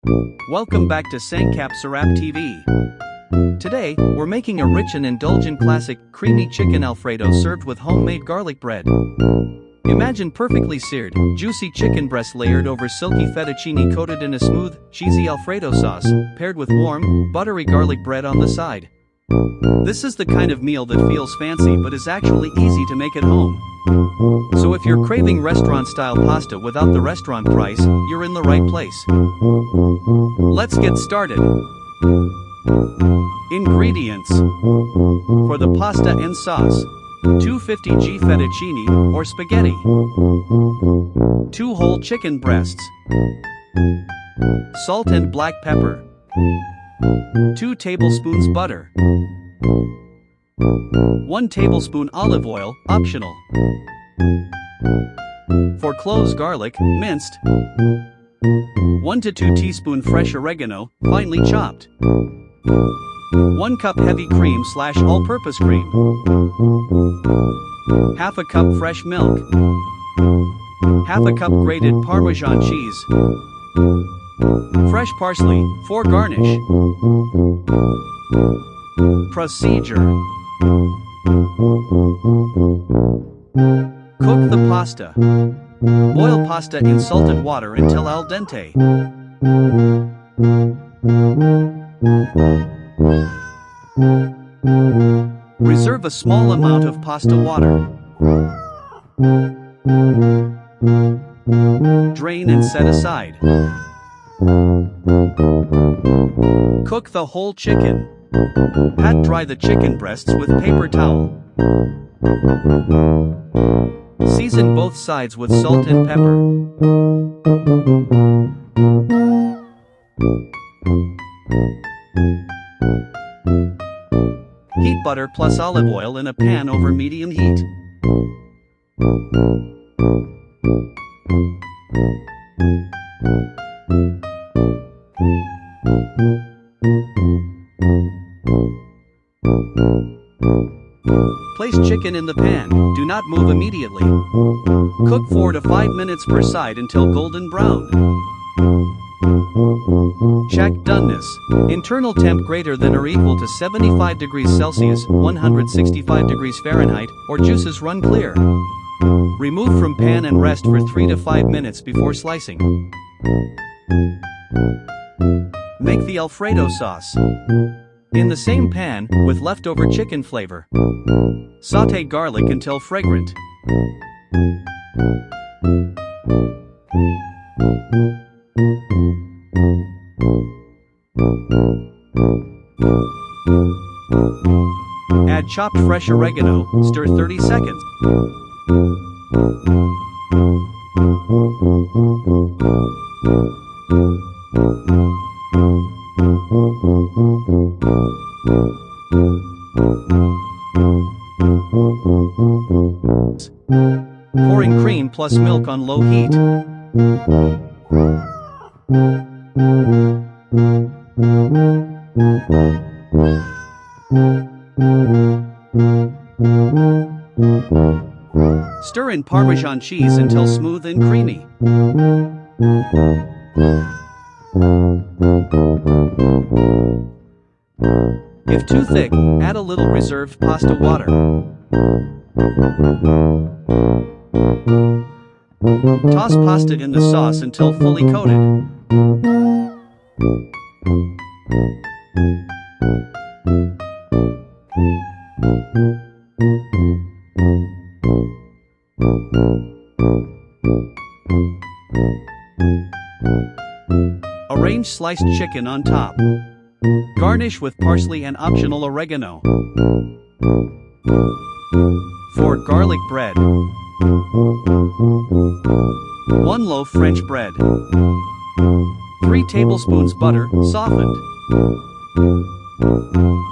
Welcome back to Sangkap Sarap TV. Today, we're making a rich and indulgent classic, creamy chicken Alfredo served with homemade garlic bread. Imagine perfectly seared, juicy chicken breast layered over silky fettuccine coated in a smooth, cheesy Alfredo sauce, paired with warm, buttery garlic bread on the side. This is the kind of meal that feels fancy but is actually easy to make at home. So if you're craving restaurant-style pasta without the restaurant price, you're in the right place. Let's get started. Ingredients. For the pasta and sauce: 250 g fettuccine or spaghetti, 2 whole chicken breasts, salt and black pepper, 2 tablespoons butter, 1 tablespoon olive oil, optional. For cloves, garlic, minced, 1 to 2 teaspoon fresh oregano, finely chopped, 1 cup heavy cream / all-purpose cream, half a cup fresh milk, half a cup grated Parmesan cheese, fresh parsley, for garnish. Procedure. Cook the pasta. Boil pasta in salted water until al dente. Reserve a small amount of pasta water. Drain and set aside. Cook the whole chicken. Pat dry the chicken breasts with paper towel. Season both sides with salt and pepper. Heat butter plus olive oil in a pan over medium heat. Place chicken in the pan, do not move immediately. Cook 4 to 5 minutes per side until golden brown. Check doneness. Internal temp greater than or equal to 75 degrees Celsius, 165 degrees Fahrenheit, or juices run clear. Remove from pan and rest for 3 to 5 minutes before slicing. Make the Alfredo sauce. In the same pan, with leftover chicken flavor. Sauté garlic until fragrant. Add chopped fresh oregano, stir 30 seconds. Pouring cream plus milk on low heat. Stir in Parmesan cheese until smooth and creamy. If too thick, add a little reserved pasta water. Toss pasta in the sauce until fully coated. Arrange sliced chicken on top. Garnish with parsley and optional oregano. For garlic bread: 1 loaf French bread, 3 tablespoons butter, softened,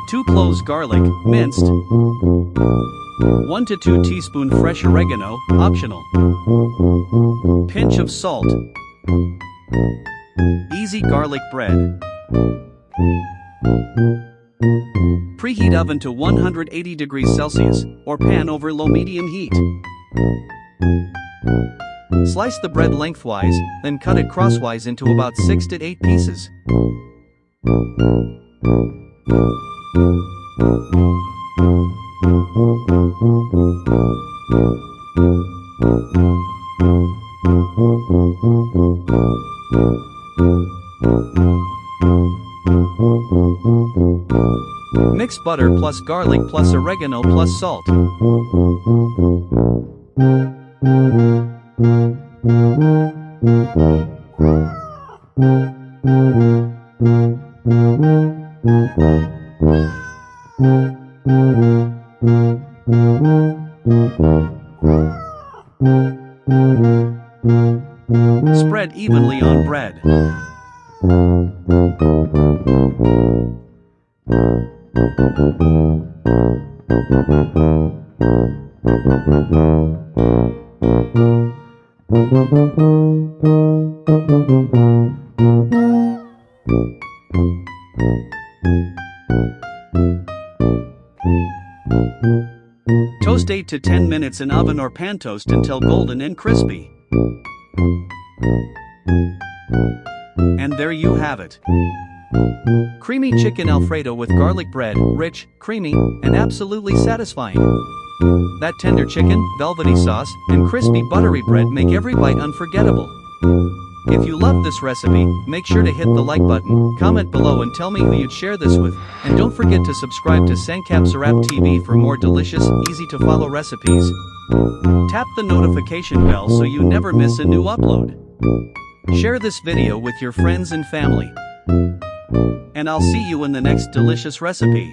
2 cloves garlic, minced, 1 to 2 teaspoon fresh oregano, optional, pinch of salt. Easy garlic bread. Preheat oven to 180 degrees Celsius, or pan over low-medium heat. Slice the bread lengthwise, then cut it crosswise into about 6 to 8 pieces. Mix butter plus garlic plus oregano plus salt. Spread evenly on bread. Toast 8 to 10 minutes in oven or pan toast until golden and crispy. And there you have it. Creamy chicken Alfredo with garlic bread, rich, creamy, and absolutely satisfying. That tender chicken, velvety sauce, and crispy buttery bread make every bite unforgettable. If you love this recipe, make sure to hit the like button, comment below and tell me who you'd share this with, and don't forget to subscribe to Sangkap Sarap TV for more delicious, easy-to-follow recipes. Tap the notification bell so you never miss a new upload. Share this video with your friends and family. And I'll see you in the next delicious recipe.